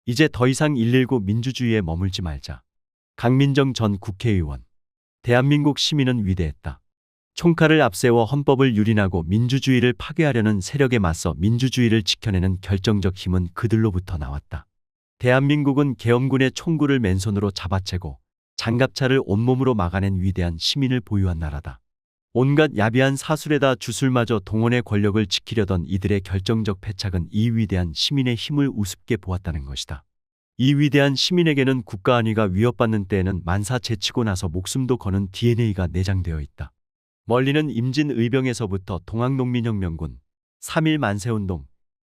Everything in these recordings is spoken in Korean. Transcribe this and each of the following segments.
이제 더 이상 119 민주주의에 머물지 말자. 강민정 전 국회의원. 대한민국 시민은 위대했다. 총칼을 앞세워 헌법을 유린하고 민주주의를 파괴하려는 세력에 맞서 민주주의를 지켜내는 결정적 힘은 그들로부터 나왔다. 대한민국은 계엄군의 총구를 맨손으로 잡아채고 장갑차를 온몸으로 막아낸 위대한 시민을 보유한 나라다. 온갖 야비한 사술에다 주술마저 동원의 권력을 지키려던 이들의 결정적 패착은 이 위대한 시민의 힘을 우습게 보았다는 것이다. 이 위대한 시민에게는 국가 안위가 위협받는 때에는 만사 제치고 나서 목숨도 거는 DNA가 내장되어 있다. 멀리는 임진의병에서부터 동학농민혁명군, 3.1 만세운동,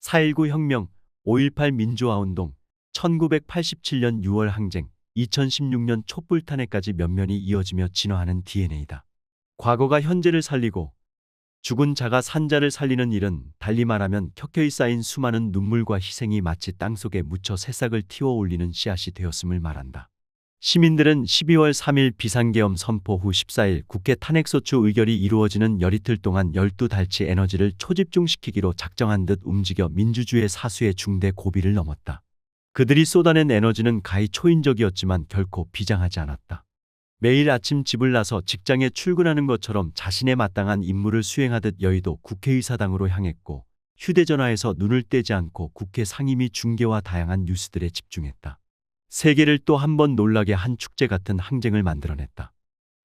4.19 혁명, 5.18 민주화운동, 1987년 6월 항쟁, 2016년 촛불탄핵까지 면면이 이어지며 진화하는 DNA다. 과거가 현재를 살리고 죽은 자가 산 자를 살리는 일은 달리 말하면 켜켜이 쌓인 수많은 눈물과 희생이 마치 땅속에 묻혀 새싹을 틔워 올리는 씨앗이 되었음을 말한다. 시민들은 12월 3일 비상계엄 선포 후 14일 국회 탄핵소추 의결이 이루어지는 열이틀 동안 12달치 에너지를 초집중시키기로 작정한 듯 움직여 민주주의의 사수의 중대 고비를 넘었다. 그들이 쏟아낸 에너지는 가히 초인적이었지만 결코 비장하지 않았다. 매일 아침 집을 나서 직장에 출근하는 것처럼 자신의 마땅한 임무를 수행하듯 여의도 국회의사당으로 향했고 휴대전화에서 눈을 떼지 않고 국회 상임위 중계와 다양한 뉴스들에 집중했다. 세계를 또 한 번 놀라게 한 축제 같은 항쟁을 만들어냈다.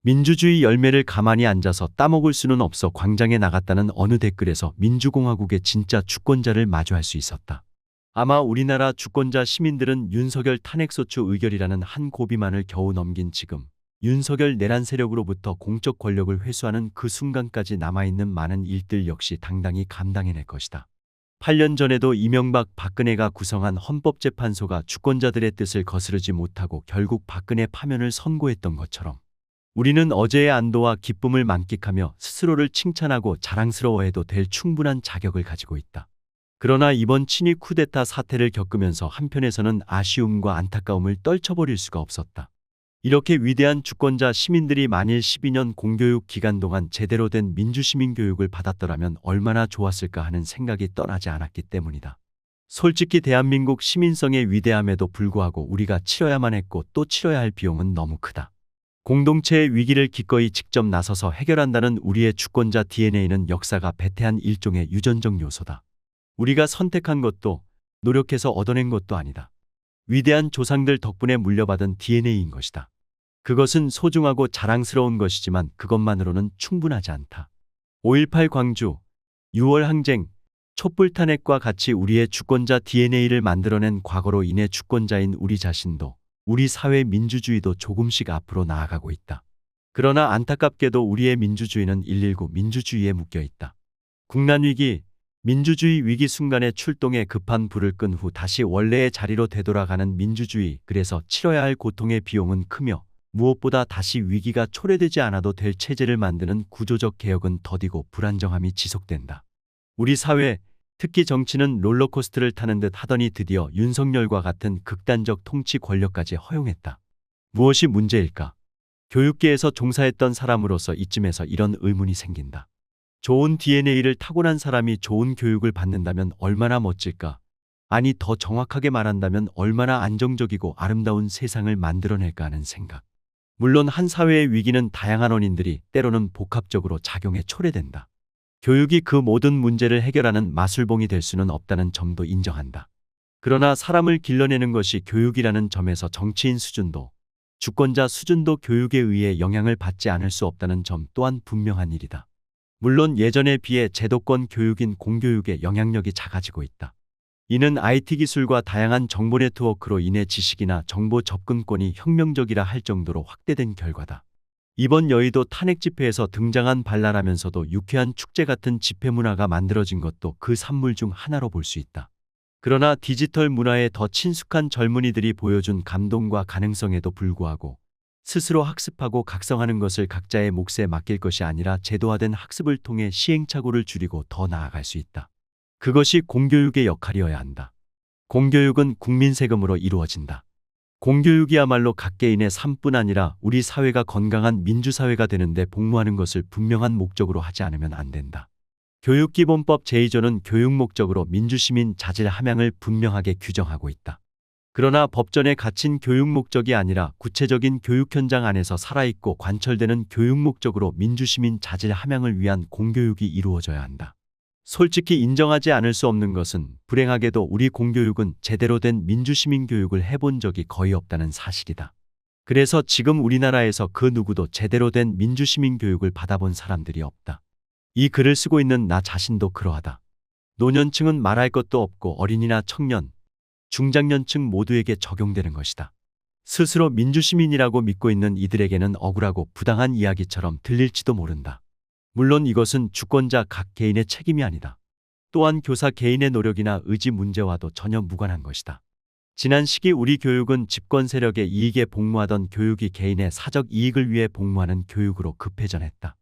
민주주의 열매를 가만히 앉아서 따먹을 수는 없어 광장에 나갔다는 어느 댓글에서 민주공화국의 진짜 주권자를 마주할 수 있었다. 아마 우리나라 주권자 시민들은 윤석열 탄핵소추 의결이라는 한 고비만을 겨우 넘긴 지금 윤석열 내란 세력으로부터 공적 권력을 회수하는 그 순간까지 남아있는 많은 일들 역시 당당히 감당해낼 것이다. 8년 전에도 이명박 박근혜가 구성한 헌법재판소가 주권자들의 뜻을 거스르지 못하고 결국 박근혜 파면을 선고했던 것처럼 우리는 어제의 안도와 기쁨을 만끽하며 스스로를 칭찬하고 자랑스러워해도 될 충분한 자격을 가지고 있다. 그러나 이번 친위 쿠데타 사태를 겪으면서 한편에서는 아쉬움과 안타까움을 떨쳐버릴 수가 없었다. 이렇게 위대한 주권자 시민들이 만일 12년 공교육 기간 동안 제대로 된 민주시민 교육을 받았더라면 얼마나 좋았을까 하는 생각이 떠나지 않았기 때문이다. 솔직히 대한민국 시민성의 위대함에도 불구하고 우리가 치러야만 했고 또 치러야 할 비용은 너무 크다. 공동체의 위기를 기꺼이 직접 나서서 해결한다는 우리의 주권자 DNA는 역사가 배태한 일종의 유전적 요소다. 우리가 선택한 것도 노력해서 얻어낸 것도 아니다. 위대한 조상들 덕분에 물려받은 DNA인 것이다. 그것은 소중하고 자랑스러운 것이지만 그것만으로는 충분하지 않다. 5.18 광주, 6월 항쟁, 촛불탄핵과 같이 우리의 주권자 DNA를 만들어낸 과거로 인해 주권자인 우리 자신도 우리 사회 민주주의도 조금씩 앞으로 나아가고 있다. 그러나 안타깝게도 우리의 민주주의는 119 민주주의에 묶여 있다. 국난위기, 민주주의 위기 순간에 출동해 급한 불을 끈 후 다시 원래의 자리로 되돌아가는 민주주의, 그래서 치러야 할 고통의 비용은 크며 무엇보다 다시 위기가 초래되지 않아도 될 체제를 만드는 구조적 개혁은 더디고 불안정함이 지속된다. 우리 사회, 특히 정치는 롤러코스터를 타는 듯 하더니 드디어 윤석열과 같은 극단적 통치 권력까지 허용했다. 무엇이 문제일까? 교육계에서 종사했던 사람으로서 이쯤에서 이런 의문이 생긴다. 좋은 DNA를 타고난 사람이 좋은 교육을 받는다면 얼마나 멋질까? 아니, 더 정확하게 말한다면 얼마나 안정적이고 아름다운 세상을 만들어낼까 하는 생각. 물론 한 사회의 위기는 다양한 원인들이 때로는 복합적으로 작용해 초래된다. 교육이 그 모든 문제를 해결하는 마술봉이 될 수는 없다는 점도 인정한다. 그러나 사람을 길러내는 것이 교육이라는 점에서 정치인 수준도 주권자 수준도 교육에 의해 영향을 받지 않을 수 없다는 점 또한 분명한 일이다. 물론 예전에 비해 제도권 교육인 공교육의 영향력이 작아지고 있다. 이는 IT 기술과 다양한 정보 네트워크로 인해 지식이나 정보 접근권이 혁명적이라 할 정도로 확대된 결과다. 이번 여의도 탄핵 집회에서 등장한 발랄하면서도 유쾌한 축제 같은 집회 문화가 만들어진 것도 그 산물 중 하나로 볼 수 있다. 그러나 디지털 문화에 더 친숙한 젊은이들이 보여준 감동과 가능성에도 불구하고 스스로 학습하고 각성하는 것을 각자의 몫에 맡길 것이 아니라 제도화된 학습을 통해 시행착오를 줄이고 더 나아갈 수 있다. 그것이 공교육의 역할이어야 한다. 공교육은 국민 세금으로 이루어진다. 공교육이야말로 각 개인의 삶뿐 아니라 우리 사회가 건강한 민주사회가 되는데 복무하는 것을 분명한 목적으로 하지 않으면 안 된다. 교육기본법 제2조는 교육 목적으로 민주시민 자질 함양을 분명하게 규정하고 있다. 그러나 법전에 갇힌 교육 목적이 아니라 구체적인 교육 현장 안에서 살아있고 관철되는 교육 목적으로 민주시민 자질 함양을 위한 공교육이 이루어져야 한다. 솔직히 인정하지 않을 수 없는 것은 불행하게도 우리 공교육은 제대로 된 민주시민 교육을 해본 적이 거의 없다는 사실이다. 그래서 지금 우리나라에서 그 누구도 제대로 된 민주시민 교육을 받아본 사람들이 없다. 이 글을 쓰고 있는 나 자신도 그러하다. 노년층은 말할 것도 없고 어린이나 청년, 중장년층 모두에게 적용되는 것이다. 스스로 민주시민이라고 믿고 있는 이들에게는 억울하고 부당한 이야기처럼 들릴지도 모른다. 물론 이것은 주권자 각 개인의 책임이 아니다. 또한 교사 개인의 노력이나 의지 문제와도 전혀 무관한 것이다. 지난 시기 우리 교육은 집권 세력의 이익에 복무하던 교육이 개인의 사적 이익을 위해 복무하는 교육으로 급회전했다.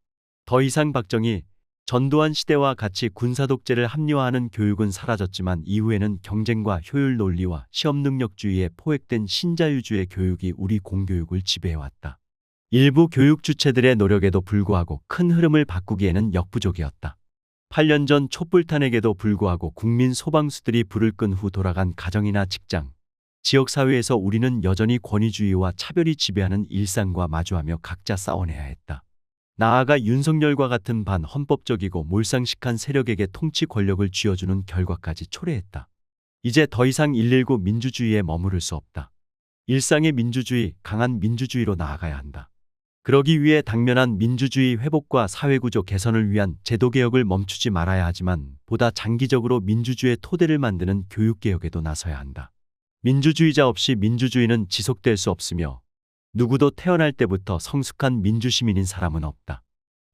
더 이상 박정희, 전두환 시대와 같이 군사독재를 합리화하는 교육은 사라졌지만 이후에는 경쟁과 효율 논리와 시험 능력주의에 포획된 신자유주의 교육이 우리 공교육을 지배해왔다. 일부 교육 주체들의 노력에도 불구하고 큰 흐름을 바꾸기에는 역부족이었다. 8년 전 촛불탄핵에도 불구하고 국민 소방수들이 불을 끈 후 돌아간 가정이나 직장, 지역사회에서 우리는 여전히 권위주의와 차별이 지배하는 일상과 마주하며 각자 싸워내야 했다. 나아가 윤석열과 같은 반헌법적이고 몰상식한 세력에게 통치 권력을 쥐어주는 결과까지 초래했다. 이제 더 이상 119 민주주의에 머무를 수 없다. 일상의 민주주의, 강한 민주주의로 나아가야 한다. 그러기 위해 당면한 민주주의 회복과 사회구조 개선을 위한 제도개혁을 멈추지 말아야 하지만 보다 장기적으로 민주주의의 토대를 만드는 교육개혁에도 나서야 한다. 민주주의자 없이 민주주의는 지속될 수 없으며 누구도 태어날 때부터 성숙한 민주시민인 사람은 없다.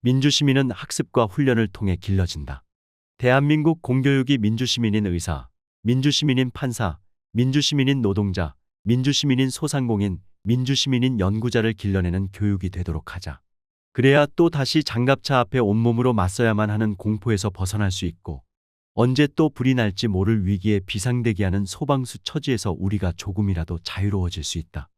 민주시민은 학습과 훈련을 통해 길러진다. 대한민국 공교육이 민주시민인 의사, 민주시민인 판사, 민주시민인 노동자, 민주시민인 소상공인, 민주시민인 연구자를 길러내는 교육이 되도록 하자. 그래야 또 다시 장갑차 앞에 온몸으로 맞서야만 하는 공포에서 벗어날 수 있고 언제 또 불이 날지 모를 위기에 비상대기하는 소방수 처지에서 우리가 조금이라도 자유로워질 수 있다.